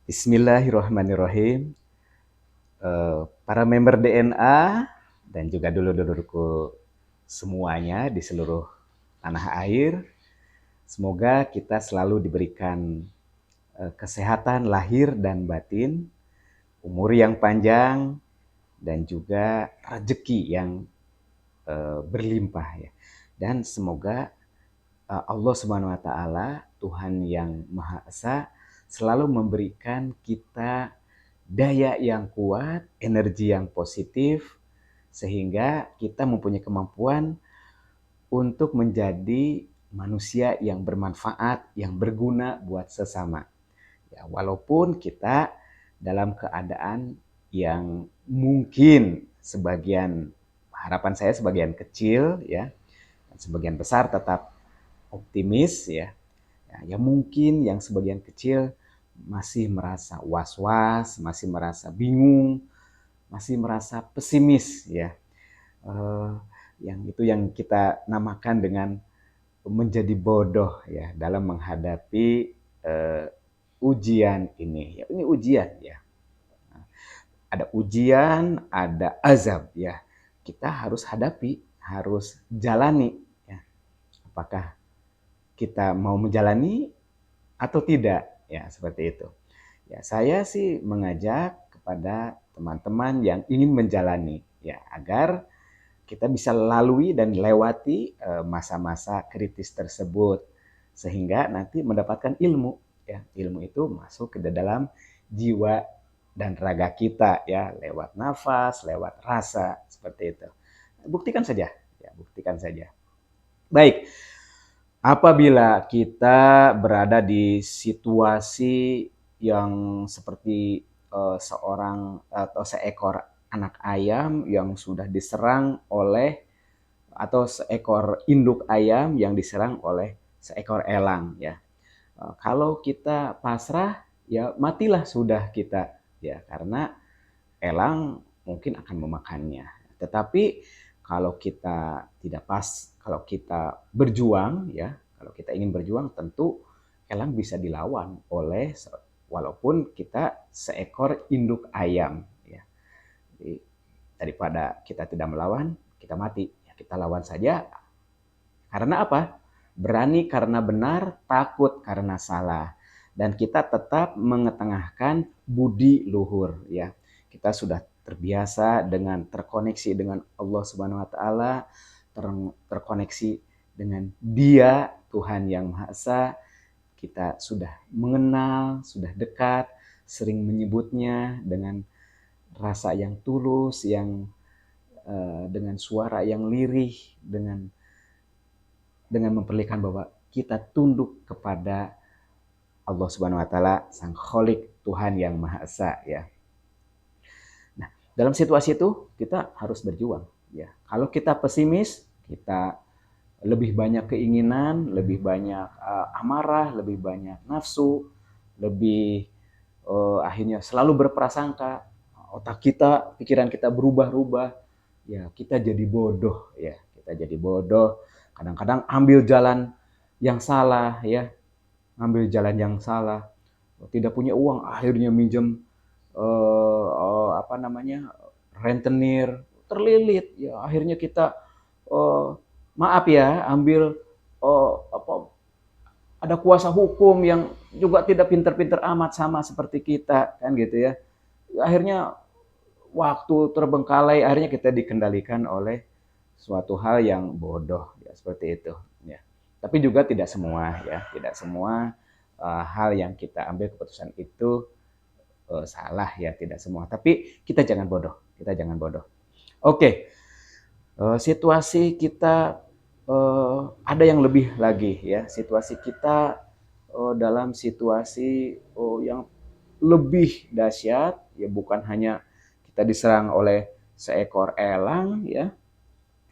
Bismillahirrahmanirrahim. Para member DNA dan juga dulur-dulurku semuanya di seluruh tanah air, semoga kita selalu diberikan kesehatan lahir dan batin, umur yang panjang, dan juga rezeki yang berlimpah ya. Dan semoga Allah Subhanahu wa taala, Tuhan yang Maha Esa, selalu memberikan kita daya yang kuat, energi yang positif, sehingga kita mempunyai kemampuan untuk menjadi manusia yang bermanfaat, yang berguna buat sesama. Ya, walaupun kita dalam keadaan yang mungkin sebagian, harapan saya sebagian kecil ya, dan sebagian besar tetap optimis ya. Ya mungkin yang sebagian kecil masih merasa was-was, masih merasa bingung, masih merasa pesimis ya. Yang itu yang kita namakan dengan menjadi bodoh ya dalam menghadapi ujian ini. Ya, ini ujian ya. Ada ujian, ada azab ya. Kita harus hadapi, harus jalani ya. Apakah kita mau menjalani atau tidak ya, seperti itu ya. Saya sih mengajak kepada teman-teman yang ingin menjalani ya, agar kita bisa lalui dan lewati masa-masa kritis tersebut, sehingga nanti mendapatkan ilmu ya. Ilmu itu masuk ke dalam jiwa dan raga kita ya, lewat nafas, lewat rasa, seperti itu. Buktikan saja ya, buktikan saja. Baik, apabila kita berada di situasi yang seperti seorang atau seekor anak ayam yang sudah diserang oleh, atau seekor induk ayam yang diserang oleh seekor elang ya. Kalau kita pasrah ya matilah sudah kita ya, karena elang mungkin akan memakannya. Tetapi kalau kita tidak kalau kita berjuang ya, kalau kita ingin berjuang, tentu elang bisa dilawan oleh, walaupun kita seekor induk ayam ya. Jadi, daripada kita tidak melawan, kita mati. Ya, kita lawan saja. Karena apa? Berani karena benar, takut karena salah. Dan kita tetap mengetengahkan budi luhur ya. Kita sudah terbiasa dengan terkoneksi dengan Allah Subhanahu wa taala, terkoneksi dengan Dia, Tuhan yang Maha Esa. Kita sudah mengenal, sudah dekat, sering menyebutnya dengan rasa yang tulus, yang dengan suara yang lirih, dengan memperlihatkan bahwa kita tunduk kepada Allah Subhanahu wa taala, Sang Kholik, Tuhan yang Maha Esa ya. Nah, dalam situasi itu kita harus berjuang ya. Kalau kita pesimis, kita lebih banyak keinginan, lebih banyak amarah, lebih banyak nafsu, lebih akhirnya selalu berprasangka, otak kita, pikiran kita berubah-ubah, ya kita jadi bodoh ya, kita jadi bodoh. Kadang-kadang ambil jalan yang salah ya, ngambil jalan yang salah, tidak punya uang, akhirnya minjem apa namanya, rentenir, terlilit ya, akhirnya kita maaf ya, ambil apa, ada kuasa hukum yang juga tidak pinter-pinter amat sama seperti kita kan gitu ya. Akhirnya waktu terbengkalai, akhirnya kita dikendalikan oleh suatu hal yang bodoh ya, seperti itu ya. Tapi juga tidak semua ya, tidak semua hal yang kita ambil keputusan itu salah ya, tidak semua. Tapi kita jangan bodoh, kita jangan bodoh. Oke, situasi kita ada yang lebih lagi ya, situasi kita dalam situasi yang lebih dahsyat ya, bukan hanya kita diserang oleh seekor elang ya,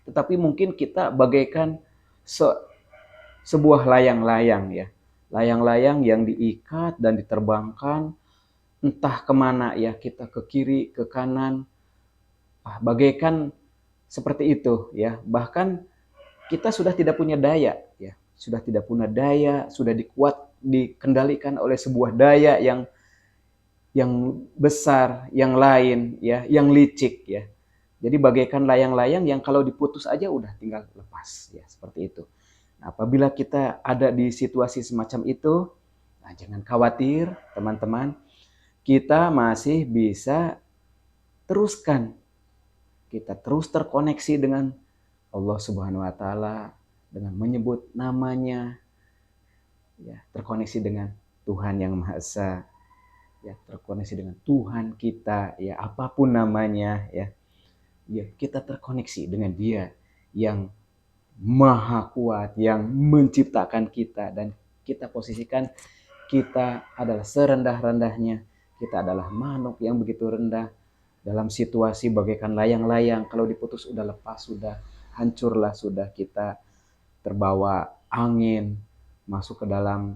tetapi mungkin kita bagaikan sebuah layang-layang ya, layang-layang yang diikat dan diterbangkan entah kemana ya, kita ke kiri, ke kanan, bagaikan seperti itu ya. Bahkan kita sudah tidak punya daya ya, sudah tidak punya daya, sudah dikendalikan oleh sebuah daya yang yang besar, yang lain, ya, yang licik, ya. Jadi bagaikan layang-layang yang kalau diputus aja udah tinggal lepas, ya, seperti itu. Nah, apabila kita ada di situasi semacam itu, nah jangan khawatir, teman-teman. Kita masih bisa teruskan. Kita terus terkoneksi dengan Allah Subhanahu wa taala dengan menyebut namanya, ya, terkoneksi dengan Tuhan yang Maha Esa, ya, terkoneksi dengan Tuhan kita, ya, apapun namanya, ya. Ya, kita terkoneksi dengan Dia yang Maha Kuat, yang menciptakan kita, dan kita posisikan kita adalah serendah-rendahnya. Kita adalah makhluk yang begitu rendah dalam situasi bagaikan layang-layang. Kalau diputus sudah lepas, sudah hancurlah, sudah kita terbawa angin masuk ke dalam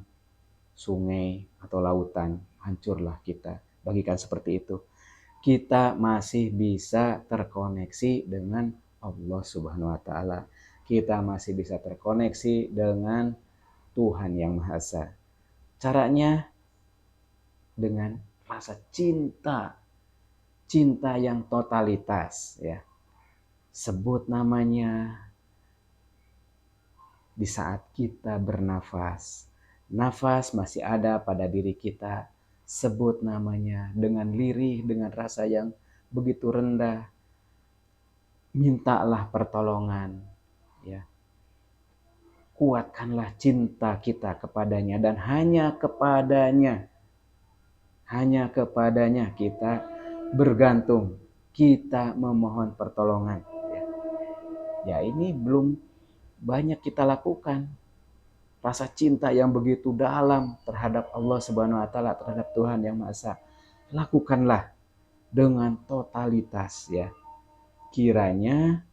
sungai atau lautan, hancurlah kita. Bagikan seperti itu. Kita masih bisa terkoneksi dengan Allah Subhanahu wa taala. Kita masih bisa terkoneksi dengan Tuhan yang Maha Esa. Caranya dengan rasa cinta, cinta yang totalitas, ya. Sebut namanya di saat kita bernafas. Nafas masih ada pada diri kita. Sebut namanya dengan lirih, dengan rasa yang begitu rendah. Mintalah pertolongan, ya. Kuatkanlah cinta kita kepadanya, dan hanya kepadanya kita bergantung, kita memohon pertolongan, ya. Ya, ini belum banyak kita lakukan. Rasa cinta yang begitu dalam terhadap Allah Subhanahu wa taala, terhadap Tuhan yang Maha Esa. Lakukanlah dengan totalitas, ya. Kiranya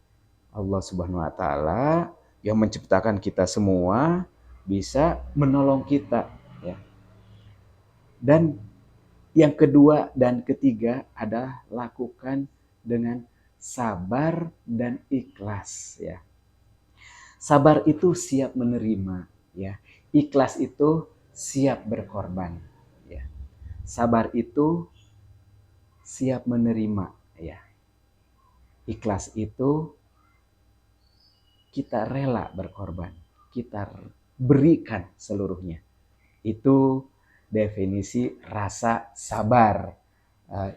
Allah Subhanahu wa taala yang menciptakan kita semua bisa menolong kita, ya. Dan yang kedua dan ketiga adalah lakukan dengan sabar dan ikhlas, ya. Sabar itu siap menerima, ya. Ikhlas itu siap berkorban, ya. Sabar itu siap menerima, ya. Ikhlas itu kita rela berkorban, kita berikan seluruhnya. Itu definisi rasa sabar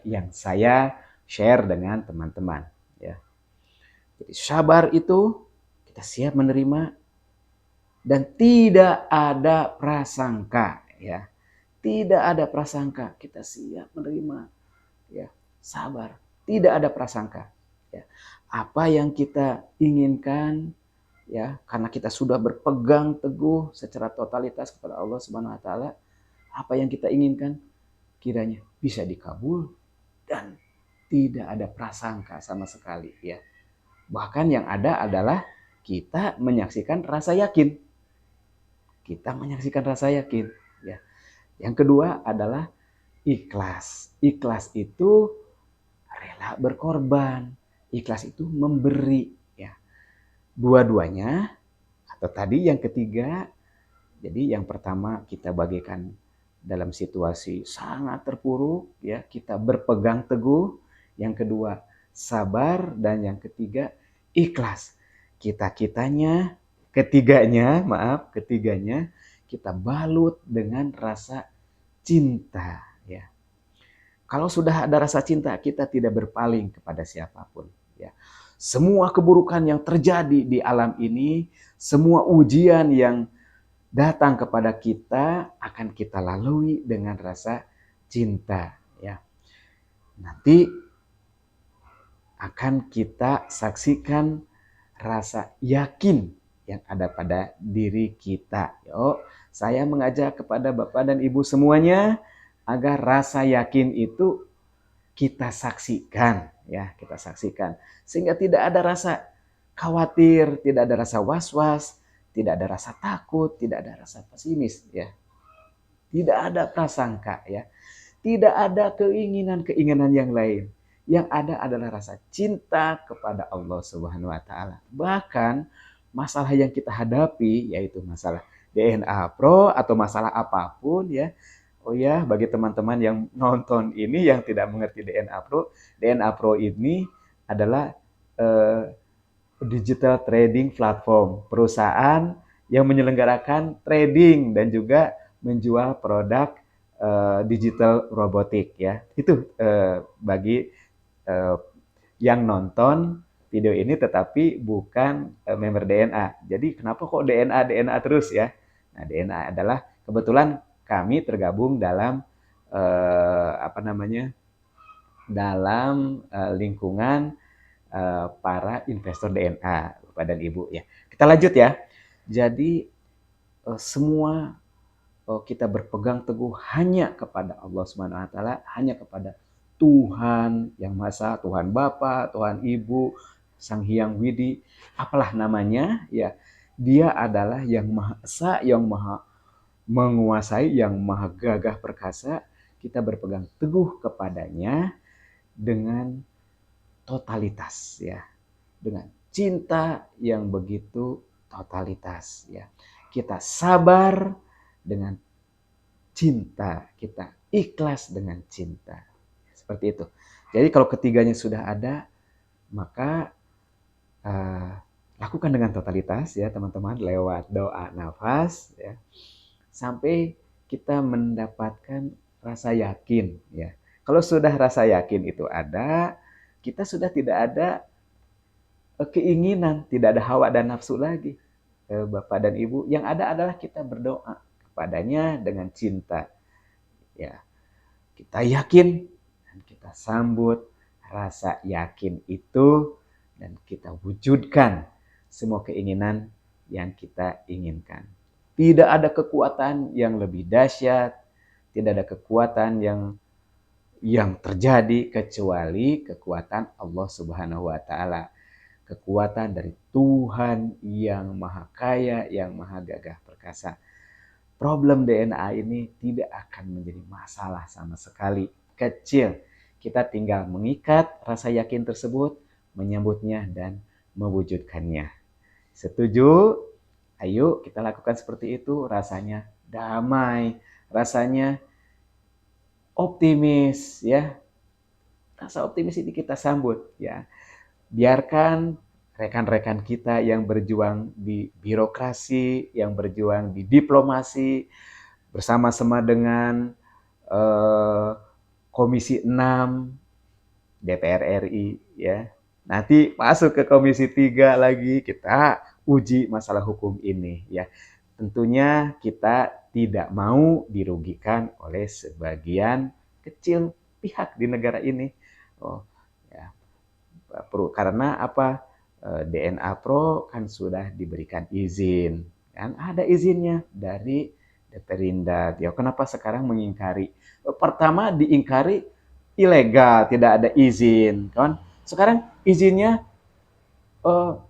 yang saya share dengan teman-teman, ya. Jadi sabar itu kita siap menerima dan tidak ada prasangka, ya. Tidak ada prasangka, kita siap menerima, ya. Sabar, tidak ada prasangka, ya. Apa yang kita inginkan, ya, karena kita sudah berpegang teguh secara totalitas kepada Allah Subhanahu wa taala, apa yang kita inginkan kiranya bisa dikabul dan tidak ada prasangka sama sekali, ya. Bahkan yang ada adalah kita menyaksikan rasa yakin. Kita menyaksikan rasa yakin, ya. Yang kedua adalah ikhlas. Ikhlas itu rela berkorban. Ikhlas itu memberi, ya. Dua-duanya, atau tadi yang ketiga, jadi yang pertama kita bagaikan dalam situasi sangat terpuruk, ya, kita berpegang teguh. Yang kedua sabar, dan yang ketiga ikhlas. Ketiganya kita balut dengan rasa cinta, ya. Kalau sudah ada rasa cinta, kita tidak berpaling kepada siapapun, ya. Semua keburukan yang terjadi di alam ini, semua ujian yang datang kepada kita akan kita lalui dengan rasa cinta, ya. Nanti akan kita saksikan rasa yakin yang ada pada diri kita. Yuk, saya mengajak kepada Bapak dan Ibu semuanya agar rasa yakin itu kita saksikan, ya, kita saksikan sehingga tidak ada rasa khawatir, tidak ada rasa was-was, tidak ada rasa takut, tidak ada rasa pesimis, ya. Tidak ada prasangka, ya. Tidak ada keinginan-keinginan yang lain. Yang ada adalah rasa cinta kepada Allah Subhanahu wa taala. Bahkan masalah yang kita hadapi, yaitu masalah DNA Pro atau masalah apapun, ya, Oh ya, bagi teman-teman yang nonton ini yang tidak mengerti DNA Pro ini adalah eh, digital trading platform, perusahaan yang menyelenggarakan trading dan juga menjual produk digital robotik ya. Itu bagi eh, yang nonton video ini tetapi bukan member DNA. Jadi kenapa kok DNA terus ya? Nah, DNA adalah kebetulan kami tergabung dalam apa namanya? Dalam lingkungan para investor DNA, Bapak dan Ibu ya. Kita lanjut ya. Jadi semua kita berpegang teguh hanya kepada Allah Subhanahu wa taala, hanya kepada Tuhan yang Maha Esa, Tuhan Bapa, Tuhan Ibu, Sang Hyang Widi, apalah namanya ya. Dia adalah yang Maha Esa, yang Maha menguasai, yang Maha Gagah Perkasa. Kita berpegang teguh kepadanya dengan totalitas ya, dengan cinta yang begitu totalitas ya. Kita sabar dengan cinta, kita ikhlas dengan cinta. Seperti itu. Jadi kalau ketiganya sudah ada, maka uh, lakukan dengan totalitas ya teman-teman lewat doa nafas ya sampai kita mendapatkan rasa yakin ya. Kalau sudah rasa yakin itu ada, kita sudah tidak ada keinginan, tidak ada hawa dan nafsu lagi. Bapak dan Ibu, yang ada adalah kita berdoa kepadanya dengan cinta. Ya, kita yakin dan kita sambut rasa yakin itu dan kita wujudkan semua keinginan yang kita inginkan. Tidak ada kekuatan yang lebih dahsyat, tidak ada kekuatan yang terjadi kecuali kekuatan Allah Subhanahu wa taala. Kekuatan dari Tuhan yang Maha Kaya, yang Maha Gagah Perkasa. Problem DNA ini tidak akan menjadi masalah sama sekali. Kecil. Kita tinggal mengikat rasa yakin tersebut, menyambutnya dan mewujudkannya. Setuju? Ayo kita lakukan seperti itu. Rasanya damai, rasanya optimis ya. Rasa optimis ini kita sambut ya. Biarkan rekan-rekan kita yang berjuang di birokrasi, yang berjuang di diplomasi, bersama-sama dengan Komisi 6 DPR RI ya. Nanti masuk ke Komisi 3 lagi, kita uji masalah hukum ini ya. Tentunya kita tidak mau dirugikan oleh sebagian kecil pihak di negara ini. Oh, ya. Karena apa? DNA Pro kan sudah diberikan izin, kan ada izinnya dari Perindak. Ya, kenapa sekarang mengingkari? Pertama diingkari ilegal, tidak ada izin, kan? Sekarang izinnya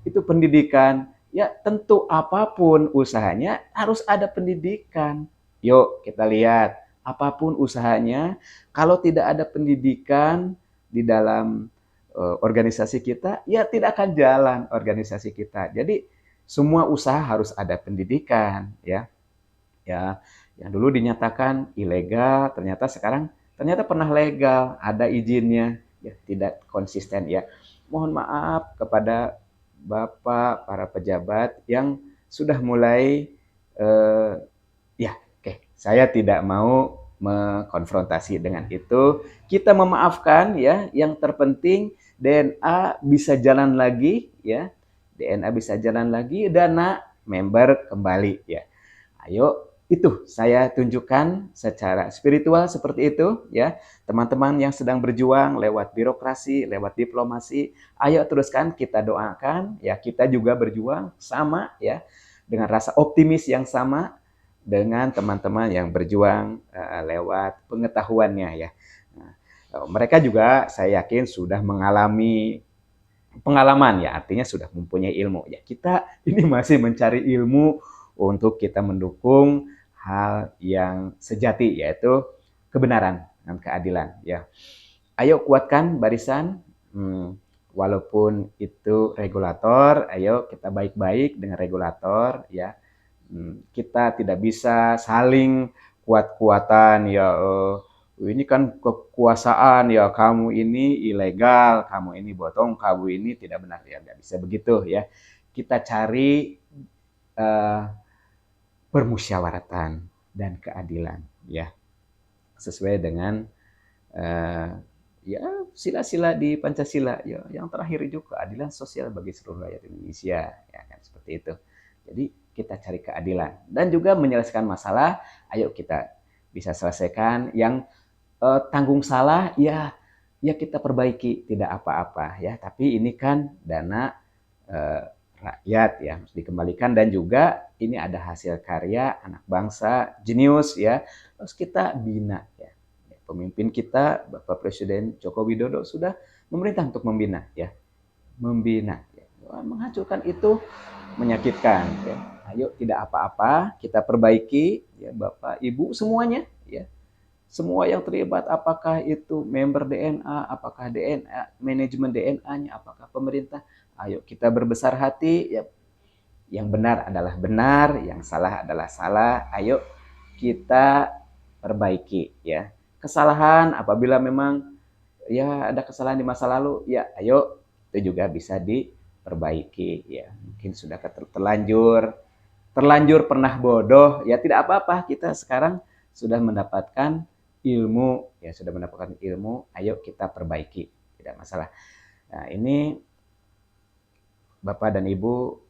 itu pendidikan. Ya, tentu apapun usahanya harus ada pendidikan. Yuk, kita lihat. Apapun usahanya, kalau tidak ada pendidikan di dalam organisasi kita, ya tidak akan jalan organisasi kita. Jadi, semua usaha harus ada pendidikan, ya. Ya, yang dulu dinyatakan ilegal, ternyata pernah legal, ada izinnya, ya tidak konsisten ya. Mohon maaf kepada Bapak, para pejabat yang sudah mulai ya, oke, saya tidak mau mengkonfrontasi dengan itu. Kita memaafkan ya, yang terpenting DNA bisa jalan lagi ya. DNA bisa jalan lagi, dana member kembali ya. Ayo, itu saya tunjukkan secara spiritual seperti itu ya. Teman-teman yang sedang berjuang lewat birokrasi, lewat diplomasi, ayo teruskan kita doakan ya. Kita juga berjuang sama ya dengan rasa optimis yang sama dengan teman-teman yang berjuang lewat pengetahuannya ya. Nah, mereka juga saya yakin sudah mengalami pengalaman ya, artinya sudah mempunyai ilmu ya. Kita ini masih mencari ilmu untuk kita mendukung hal yang sejati yaitu kebenaran dan keadilan ya. Ayo kuatkan barisan, walaupun itu regulator, ayo kita baik-baik dengan regulator ya. Kita tidak bisa saling kuat-kuatan ya, ini kan kekuasaan ya, kamu ini ilegal, kamu ini botong, kamu ini tidak benar, ya nggak bisa begitu ya. Kita cari eh, permusyawaratan dan keadilan ya, sesuai dengan eh, ya sila-sila di Pancasila ya, yang terakhir itu keadilan sosial bagi seluruh rakyat Indonesia ya kan, seperti itu. Jadi kita cari keadilan dan juga menyelesaikan masalah. Ayo kita bisa selesaikan yang tanggung salah ya, ya kita perbaiki, tidak apa-apa ya. Tapi ini kan dana eh, rakyat ya, harus dikembalikan, dan juga ini ada hasil karya anak bangsa jenius ya, harus kita bina ya. Pemimpin kita Bapak Presiden Joko Widodo sudah memerintah untuk membina ya, membina ya. Menghancurkan itu menyakitkan ya. Ayo tidak apa-apa, kita perbaiki ya Bapak Ibu semuanya ya. Semua yang terlibat, apakah itu member DNA, apakah DNA, manajemen DNA-nya, apakah pemerintah, ayo kita berbesar hati ya. Yang benar adalah benar, yang salah adalah salah. Ayo kita perbaiki ya. Kesalahan apabila memang ya ada kesalahan di masa lalu, ya ayo itu juga bisa diperbaiki ya. Mungkin sudah terlanjur pernah bodoh, ya tidak apa-apa, kita sekarang sudah mendapatkan ilmu ya, sudah mendapatkan ilmu, ayo kita perbaiki, tidak masalah. Nah, ini Bapak dan Ibu,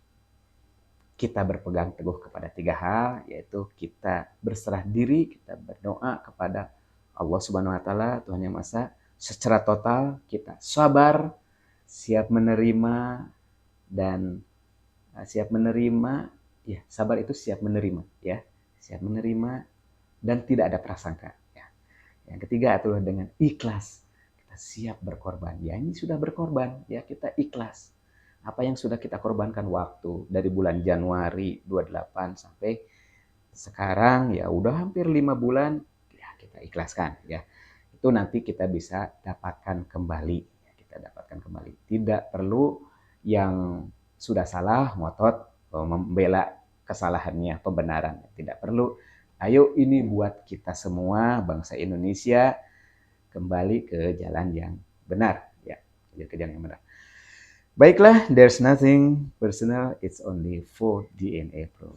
kita berpegang teguh kepada 3 hal, yaitu kita berserah diri, kita berdoa kepada Allah Subhanahu wa taala, Tuhan Yang Maha Esa, secara total, kita sabar, siap menerima, dan siap menerima ya, sabar itu siap menerima ya, siap menerima dan tidak ada prasangka ya. Yang ketiga adalah dengan ikhlas, kita siap berkorban ya, ini sudah berkorban ya, kita ikhlas apa yang sudah kita korbankan waktu dari bulan Januari 28 sampai sekarang ya, udah hampir 5 bulan ya, kita ikhlaskan ya. Itu nanti kita bisa dapatkan kembali ya, kita dapatkan kembali. Tidak perlu yang sudah salah ngotot membela kesalahannya, pembenaran, tidak perlu. Ayo ini buat kita semua bangsa Indonesia kembali ke jalan yang benar ya, ke jalan yang benar. Baiklah, there's nothing personal, it's only for DNA Pro.